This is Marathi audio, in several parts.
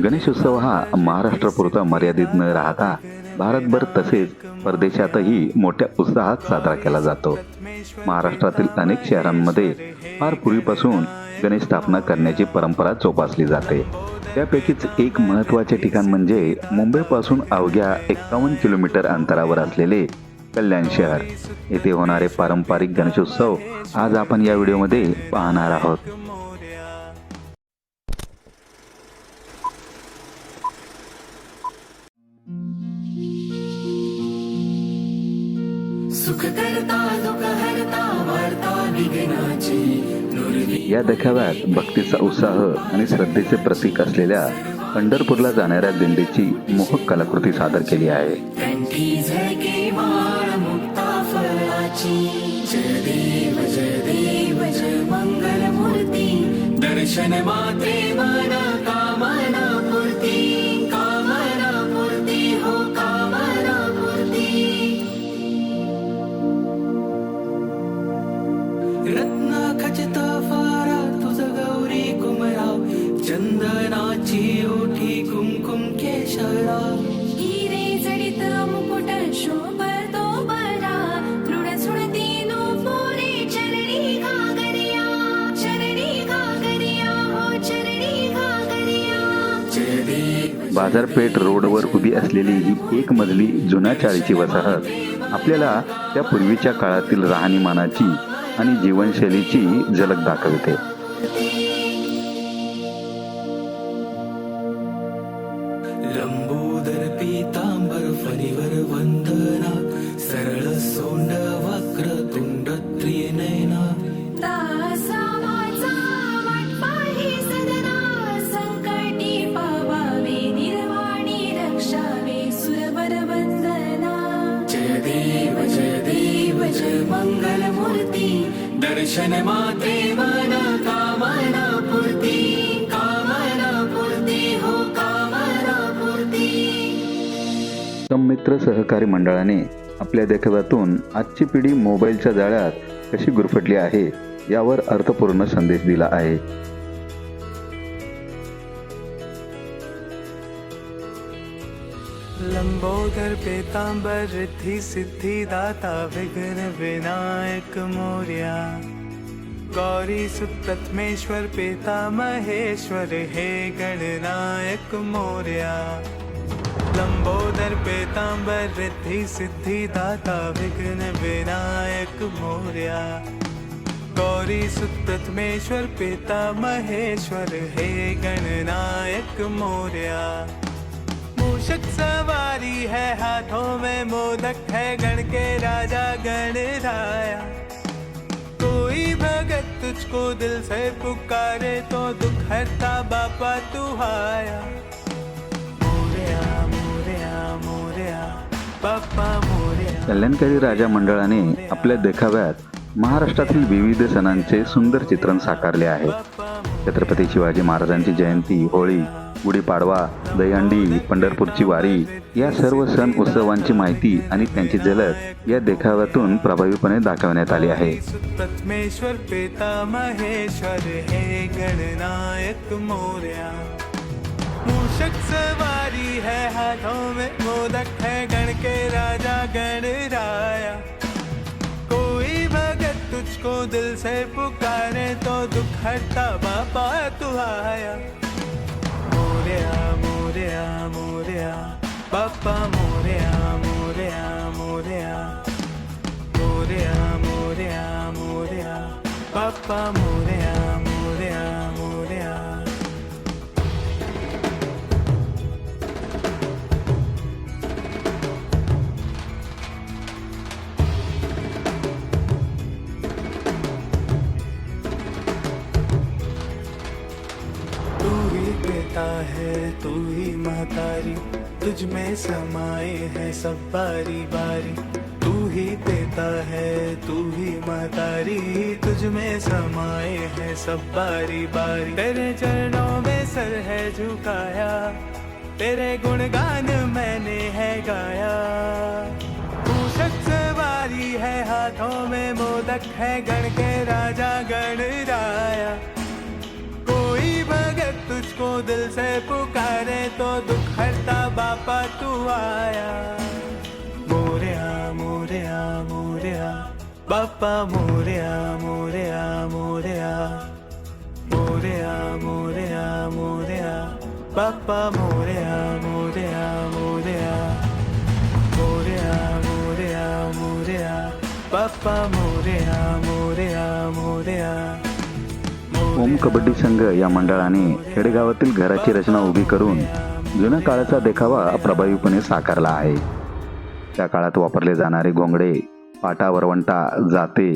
गणेशोत्सव हा महाराष्ट्रापुरता मर्यादित न राहता भारतभर तसेच परदेशातही मोठ्या उत्साहात साजरा केला जातो। महाराष्ट्रातील अनेक शहरांमध्ये फार पूर्वीपासून गणेश स्थापना करण्याची परंपरा जोपासली जाते। त्यापैकीच एक महत्त्वाचे ठिकाण म्हणजे मुंबईपासून अवघ्या 51 किलोमीटर अंतरावर असलेले कल्याण शहर। येथे होणारे पारंपरिक गणेशोत्सव आज आपण या व्हिडिओमध्ये पाहणार आहोत। या देखाव्यात भक्तीचा उत्साह आणि श्रद्धेचे प्रतीक असलेल्या पंढरपूरला जाणाऱ्या दिंडीची मोहक कलाकृती सादर केली आहे। दर्शन मात्रे मन कामना पूर्ती, कामना पूर्ती हो कामना पूर्ती। रत्ना खचित फारा तुझ गौरी कुमरा, चंदनाची ओठी कुमकुम केशरा। हिरे जडित मुकुट शोभतो बरा, तृण सुणती नूपुरे चरणी घागरिया, चरणी घागरिया हो चरणी घागरिया। बाजारपेठ रोडवर उभी असलेली ही एक मजली जुन्या चाळीची वसाहत आपल्याला त्या पूर्वीच्या काळातील राहणीमानाची आणि जीवनशैलीची झलक दाखवते। लंबोदर पीतांबर फणीवर वंदना, सरळ सोंड वक्र तुंड त्रिनयना। दासा माझा वाटपाही सदना, संकटी पावावे निर्वाणी रक्षावे सुरवर वंदना। जय देव जय मंगल मूर्ती, दर्शन मात्रे मन कामना पूर्ती, कामना पूर्ती हो कामना पूर्ती। मित्र सहकारी मंडळाने आपल्या देखाव्यातून आजची पिढी मोबाईलच्या जाळ्यात कशी गुरफटली आहे यावर अर्थपूर्ण संदेश दिला आहे। लंबोदर पीतांबर रिद्धि सिद्धि दाता विघ्न विनायक मोरया। गौरी सुत तत्मेश्वर पिता महेश्वर हे गणनायक मोरया। लंबोदर पीतांबर रिद्धि सिद्धि दाता विघ्न विनायक मोरया। गौरी सुत तत्मेश्वर पिता महेश्वर हे गणनायक मोरया। मूषक सवारी है हाथों में मोदक है, गण के राजा गणराया। कोई भगत तुझको दिल से पुकारे तो दुख हरता बापा तू आया। मोरया मोरया मोरया बापा मोरया। कल्याणकारी राजा मंडळाने आपल्या देखाव्यात महाराष्ट्रातील विविध सणांचे सुंदर चित्रण साकारले आहे। छत्रपती शिवाजी महाराजांची जयंती, होळी, गुढीपाडवा, दहीहंडी, पंढरपूरची वारी या सर्व सण उत्सवांची माहिती आणि त्यांची झलक या देखाव्यातून प्रभावीपणे दाखवण्यात आली आहे। परमेश्वर पिता महेश्वर हे गणनायक मोरया। मूषक सवारी है हाथों में मोदक है, गण के राजा गणराया। कोई भगत तुझको दिल से पुकारे तो दुख हरता बापा तू आया। मोरया मोरया मोरया बापा मोरया मोरया मोरया। मोरया मोरया मोरया बापा मोरया मोरया मोरया। है तू ही महतारी, तुझ में समाए है सब बारी बारी। तू ही देता है तू ही महतारी, तुझ में समाए है सब बारी बारी। तेरे चरणों में सर है झुकाया, तेरे गुणगान मैंने है गाया। मूषक सवारी है हाथों में मोदक है, गण के राजा गणराया। कोई भगत तुझको तुझको दिल से पुकारे तो दुख हरता बापा तू आया। मोरया मोरया मोरया बापा मोरया मोरया मोरया मोरया मोरया मोरया बापा मोरया मोरया मोरया मोरया मोरया मोरया बापा मोरया मोरया मोरया। ओम कबड्डी संघ या मंडळाने खेडेगावातील घराची रचना उभी करून जुन्या काळाचा देखावा प्रभावीपणे साकारला आहे. त्या काळात वापरले जाणारे घोंगडे, पाटा, वरवंटा, जाते,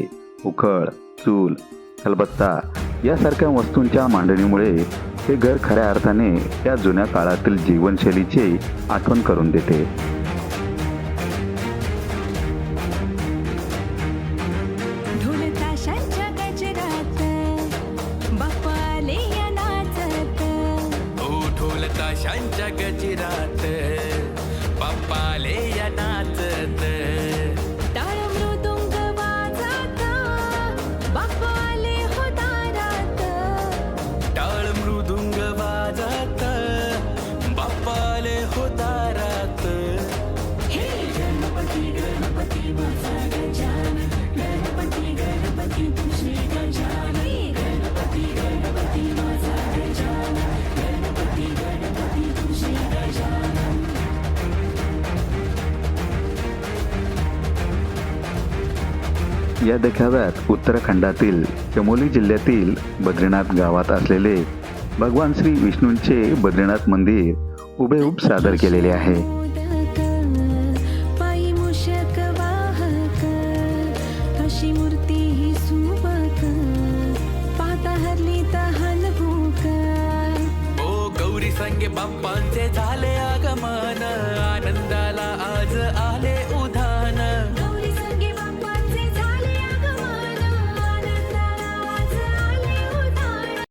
उखळ, चूल, खलबत्ता यासारख्या वस्तूंच्या मांडणीमुळे हे घर खऱ्या अर्थाने त्या जुन्या काळातील जीवनशैलीची आठवण करून देते. ढोल ताशांच्या गजरात बाप्पा आले या नाचत. ओ ढोल ताशांच्या गजरात बाप्पाले या नाचत. टाळ मृदुंग वाजत बाप्पा आले हो दारात. टाळ मृदुंग वाजत बाप्पाले हो दारात. हे गणपती गणपती माझा गजानन, गणपती गणपती तुझे गजानन. गणपती गणपती माझा गजानन, गणपती गणपती तुझे गजानन. या देखाव्यात उत्तराखंडातील चमोली जिल्ह्यातील बद्रीनाथ गावात असलेले भगवान श्री विष्णूंचे बद्रीनाथ मंदिर हुबेहूब सादर केलेले आहे. मोदक पायी मूषक वाहक अशी मूर्ती ही सुबक पाता हरली तहान भूक. ओ गौरी संगे बाप्पांचे झाले आगमन आनंदाला आज आले